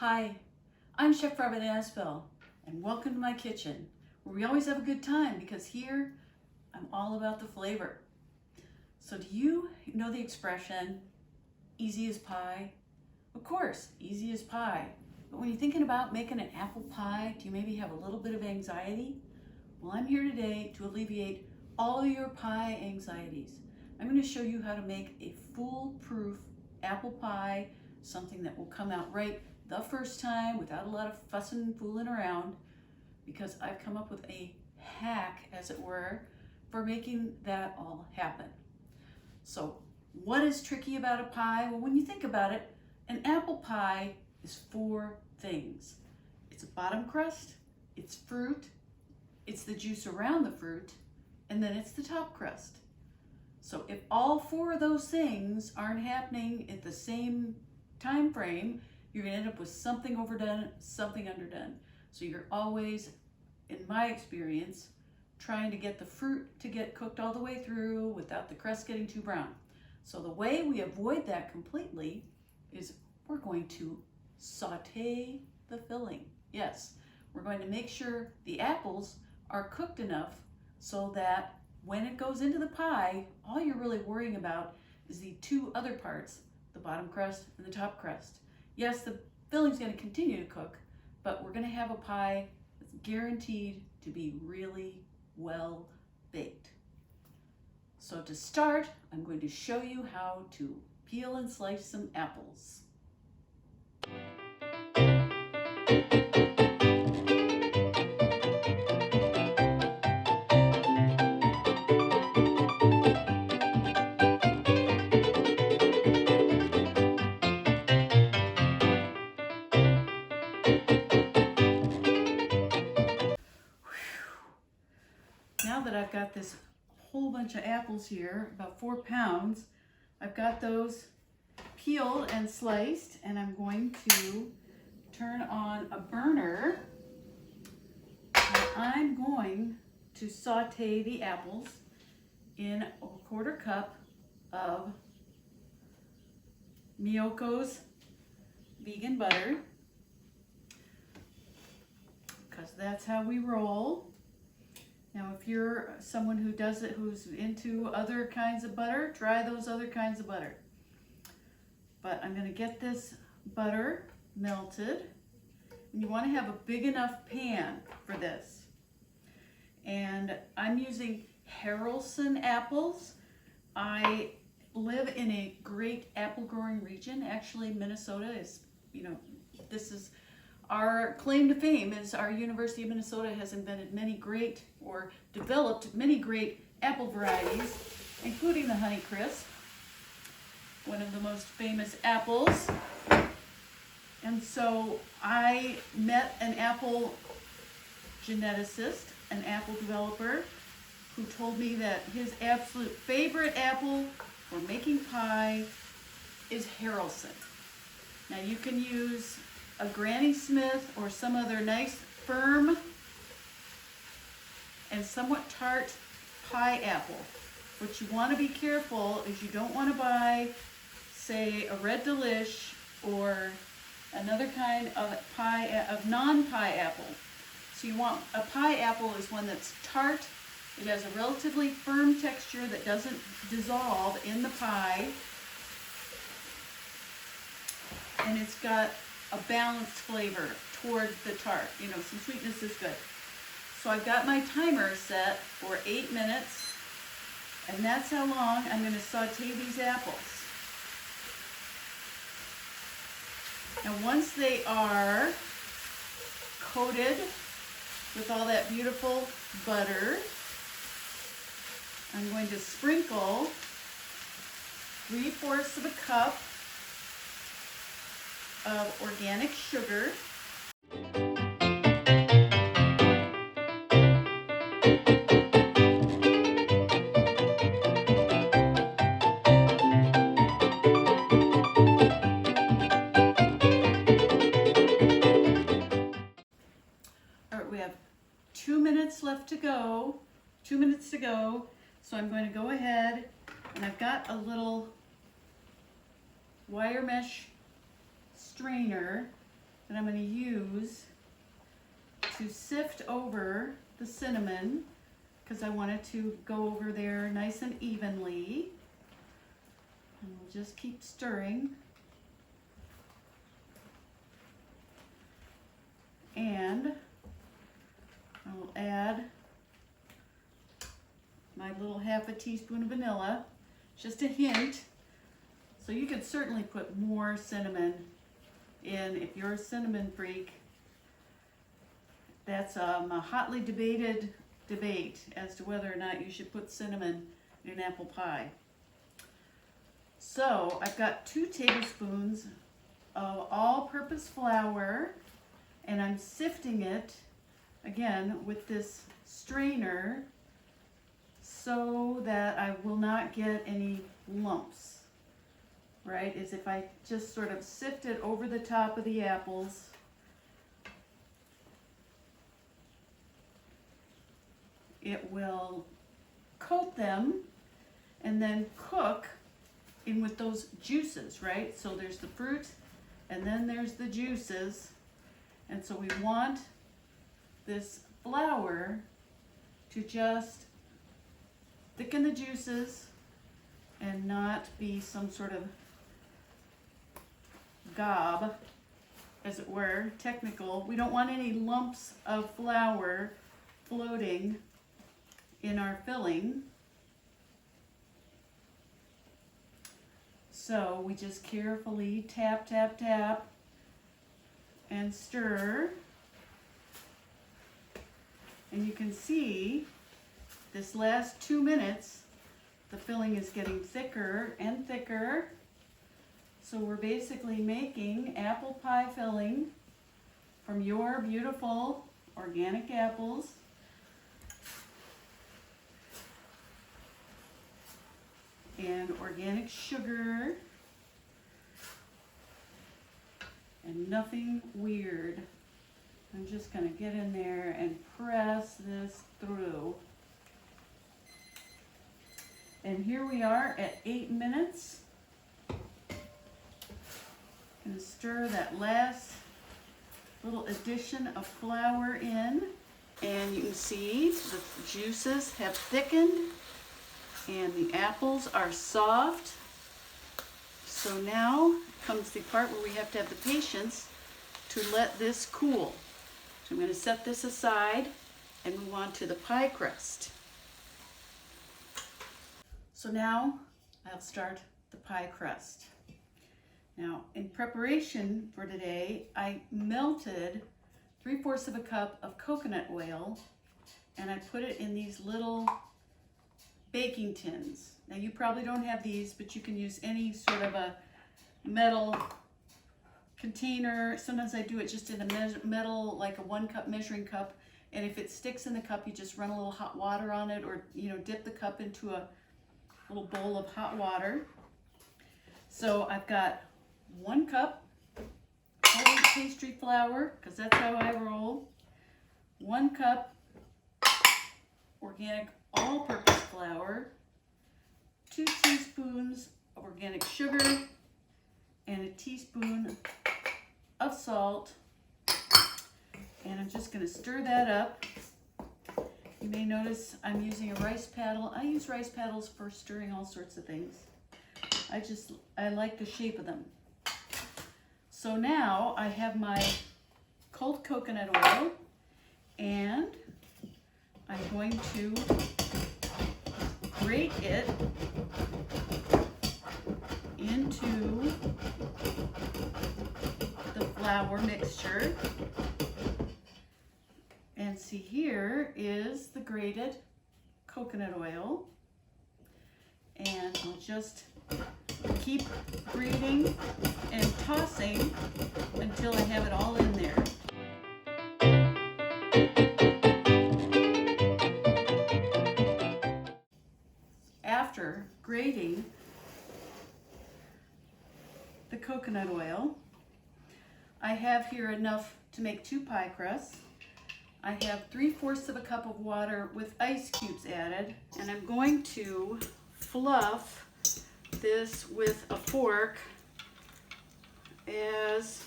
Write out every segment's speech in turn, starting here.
Hi, I'm Chef Robin Asbell, and welcome to my kitchen, where we always have a good time because here I'm all about the flavor. So do you know the expression, easy as pie? Of course, easy as pie. But when you're thinking about making an apple pie, do you maybe have a little bit of anxiety? Well, I'm here today to alleviate all of your pie anxieties. I'm going to show you how to make a foolproof apple pie, something that will come out right the first time without a lot of fussing and fooling around, because I've come up with a hack, as it were, for making that all happen. So what is tricky about a pie? Well, when you think about it, an apple pie is 4 things. It's a bottom crust, it's fruit, it's the juice around the fruit, and then it's the top crust. So if all 4 of those things aren't happening at the same time frame, you're gonna end up with something overdone, something underdone. So you're always, in my experience, trying to get the fruit to get cooked all the way through without the crust getting too brown. So the way we avoid that completely is we're going to saute the filling. Yes, we're going to make sure the apples are cooked enough so that when it goes into the pie, all you're really worrying about is the 2 other parts, the bottom crust and the top crust. Yes, the filling's going to continue to cook, but we're going to have a pie that's guaranteed to be really well baked. So to start, I'm going to show you how to peel and slice some apples. Now that I've got this whole bunch of apples here, about 4 pounds, I've got those peeled and sliced, and I'm going to turn on a burner, and I'm going to saute the apples in a 1/4 cup of Miyoko's vegan butter, because that's how we roll. Now, if you're someone who does it, who's into other kinds of butter, try those other kinds of butter. But I'm going to get this butter melted. And you want to have a big enough pan for this. And I'm using Haralson apples. I live in a great apple growing region. Actually, Minnesota is, this is our claim to fame, is our University of Minnesota has invented many great, or developed many great apple varieties, including the Honeycrisp, one of the most famous apples. And so I met an apple geneticist, an apple developer, who told me that his absolute favorite apple for making pie is Haralson. Now you can use a Granny Smith or some other nice, firm, and somewhat tart pie apple. What you want to be careful is you don't want to buy, say, a Red Delish or another kind of pie, of non-pie apple. So you want, a pie apple is one that's tart, it has a relatively firm texture that doesn't dissolve in the pie, and it's got a balanced flavor toward the tart. Some sweetness is good. So I've got my timer set for 8 minutes, and that's how long I'm going to saute these apples. Now once they are coated with all that beautiful butter, I'm going to sprinkle 3/4 of a cup of organic sugar. All right, we have 2 minutes left to go, 2 minutes to go. So I'm going to go ahead, and I've got a little wire mesh strainer that I'm going to use to sift over the cinnamon, because I want it to go over there nice and evenly. And we'll just keep stirring. And I'll add my little half a teaspoon of vanilla, just a hint. So you could certainly put more cinnamon in if you're a cinnamon freak. That's a hotly debated debate as to whether or not you should put cinnamon in an apple pie. So I've got 2 tablespoons of all-purpose flour, and I'm sifting it again with this strainer so that I will not get any lumps, right? As if I just sort of sift it over the top of the apples. It will coat them and then cook in with those juices, right? So there's the fruit and then there's the juices. And so we want this flour to just thicken the juices and not be some sort of gob, as it were, technical. We don't want any lumps of flour floating in our filling. So we just carefully tap, tap, tap and stir. And you can see this last 2 minutes, the filling is getting thicker and thicker. So we're basically making apple pie filling from your beautiful organic apples. And organic sugar. And nothing weird. I'm just going to get in there and press this through. And here we are at 8 minutes. Going to stir that last little addition of flour in. And you can see the juices have thickened and the apples are soft. So now comes the part where we have to have the patience to let this cool. So I'm going to set this aside and move on to the pie crust. So now I'll start the pie crust. Now, in preparation for today, I melted 3/4 of a cup of coconut oil and I put it in these little baking tins. Now you probably don't have these, but you can use any sort of a metal container. Sometimes I do it just in a metal, like a 1 cup measuring cup, and if it sticks in the cup, you just run a little hot water on it, or dip the cup into a little bowl of hot water. So I've got 1 cup whole wheat pastry flour, because that's how I roll. 1 cup organic all-purpose flour, 2 teaspoons of organic sugar, and a teaspoon of salt. And I'm just going to stir that up. You may notice I'm using a rice paddle. I use rice paddles for stirring all sorts of things. I like the shape of them. So now I have my cold coconut oil, and I'm going to grate it into the flour mixture. And see, here is the grated coconut oil. And I'll just keep grating and tossing until I have it all in there. After grating the coconut oil, I have here enough to make 2 pie crusts. I have 3/4 of a cup of water with ice cubes added, and I'm going to fluff this with a fork as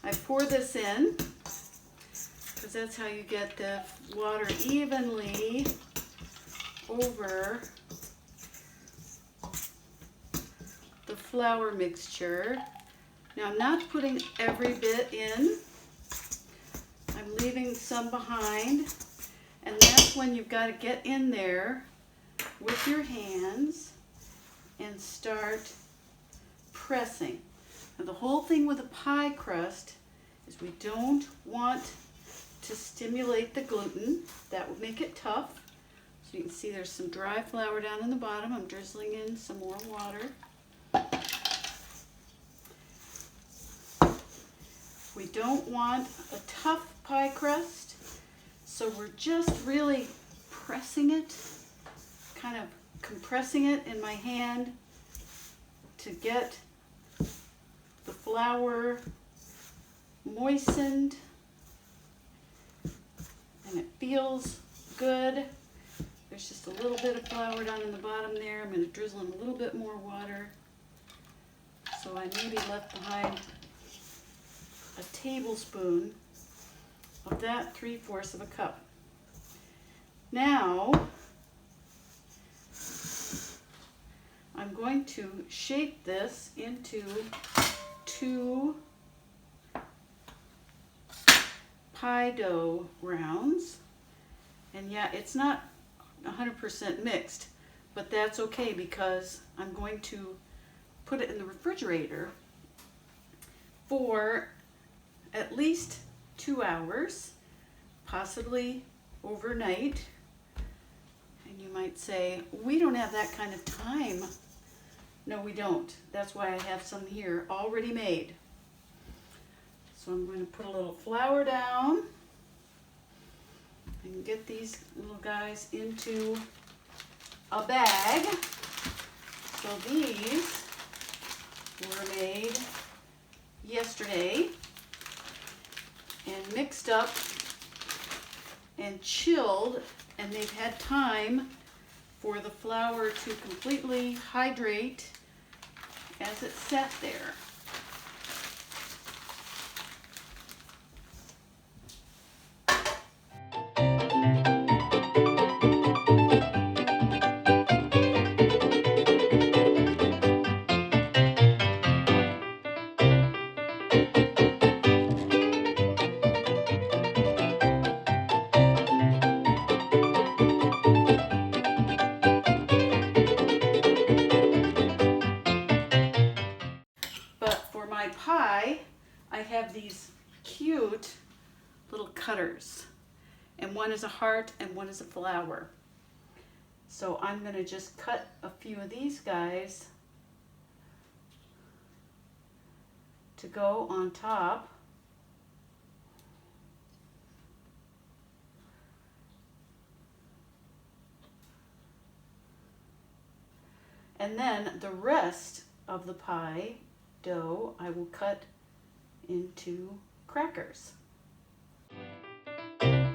I pour this in because that's how you get the water evenly over the flour mixture. Now I'm not putting every bit in. I'm leaving some behind, and that's when you've got to get in there with your hands and start pressing. Now the whole thing with a pie crust is we don't want to stimulate the gluten. That would make it tough. So you can see there's some dry flour down in the bottom. I'm drizzling in some more water. We don't want a tough pie crust, so we're just really pressing it, kind of compressing it in my hand to get the flour moistened, and it feels good. There's just a little bit of flour down in the bottom there. I'm going to drizzle in a little bit more water, so I maybe left behind a tablespoon of that, 3/4 of a cup. Now I'm going to shape this into 2 pie dough rounds. And yeah, it's not 100% mixed, but that's okay because I'm going to put it in the refrigerator for at least 2 hours, possibly overnight. And you might say, we don't have that kind of time. No, we don't. That's why I have some here already made. So I'm going to put a little flour down and get these little guys into a bag. So these were made yesterday and mixed up and chilled, and they've had time for the flour to completely hydrate as it sat there. Pie, I have these cute little cutters, and one is a heart and one is a flower. So I'm going to just cut a few of these guys to go on top. And then the rest of the pie dough I will cut into crackers. I'm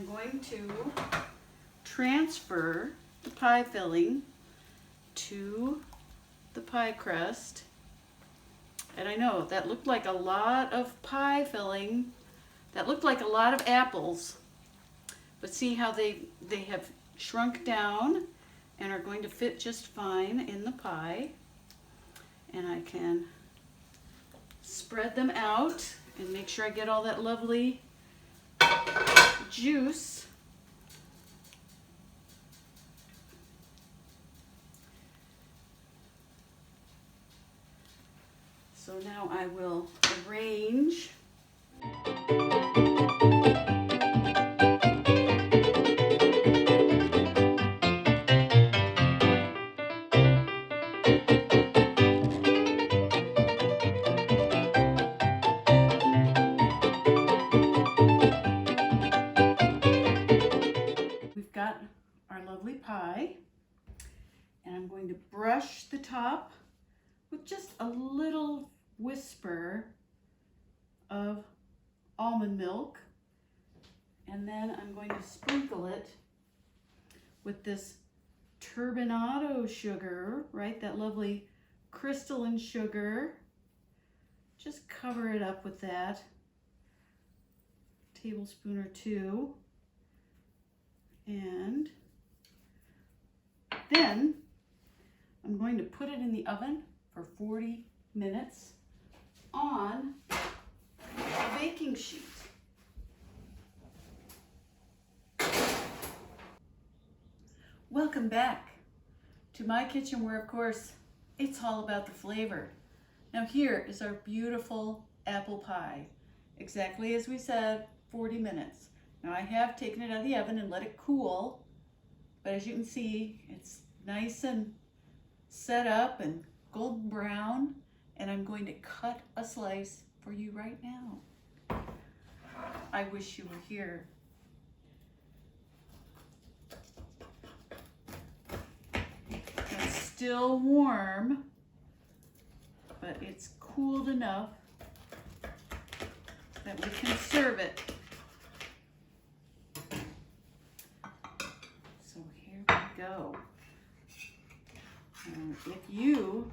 going to transfer the pie filling to the pie crust. And I know that looked like a lot of pie filling. That looked like a lot of apples. But see how they have shrunk down and are going to fit just fine in the pie. And I can spread them out and make sure I get all that lovely juice. So now I will arrange . We've got our lovely pie, and I'm going to brush the top with just a little whisper of almond milk, and then I'm going to sprinkle it with this turbinado sugar, right? That lovely crystalline sugar. Just cover it up with that. Tablespoon or two. And then I'm going to put it in the oven for 40 minutes on a baking sheet. Welcome back to my kitchen where, of course, it's all about the flavor. Now here is our beautiful apple pie. Exactly as we said, 40 minutes. Now I have taken it out of the oven and let it cool, but as you can see, it's nice and set up and golden brown, and I'm going to cut a slice for you right now. I wish you were here. It's still warm, but it's cooled enough that we can serve it. So here we go. If you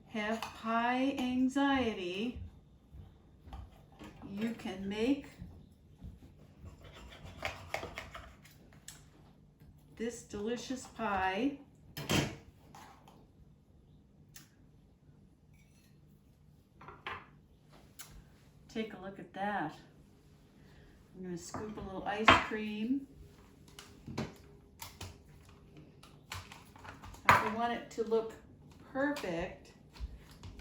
have pie anxiety, you can make this delicious pie. Take a look at that. I'm going to scoop a little ice cream. If you want it to look perfect,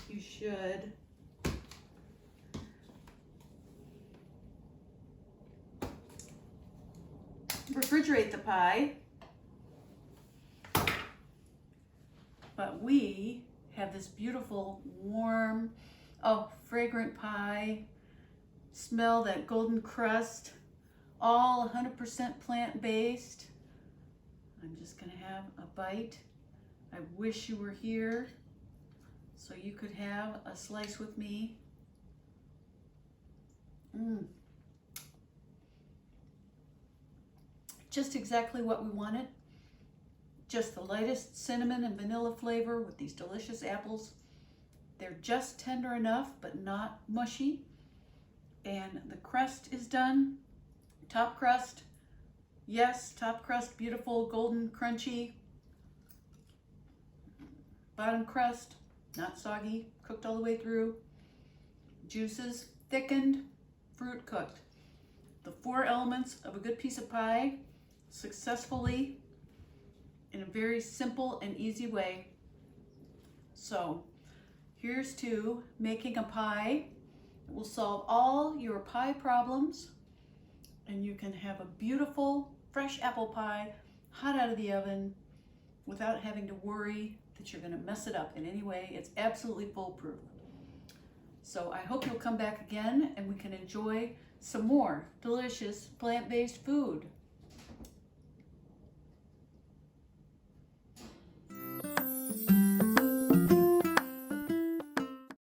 you should refrigerate the pie. But we have this beautiful, warm, fragrant pie. Smell that golden crust, all 100% plant-based. I'm just gonna have a bite. I wish you were here so you could have a slice with me. Just exactly what we wanted. Just the lightest cinnamon and vanilla flavor with these delicious apples. They're just tender enough, but not mushy. And the crust is done. Top crust, yes, top crust, beautiful, golden, crunchy. Bottom crust, not soggy, cooked all the way through. Juices, thickened, fruit cooked. The 4 elements of a good piece of pie, successfully, in a very simple and easy way. So, here's to making a pie. It will solve all your pie problems, and you can have a beautiful, fresh apple pie, hot out of the oven, without having to worry that you're gonna mess it up in any way. It's absolutely foolproof. So I hope you'll come back again and we can enjoy some more delicious plant-based food.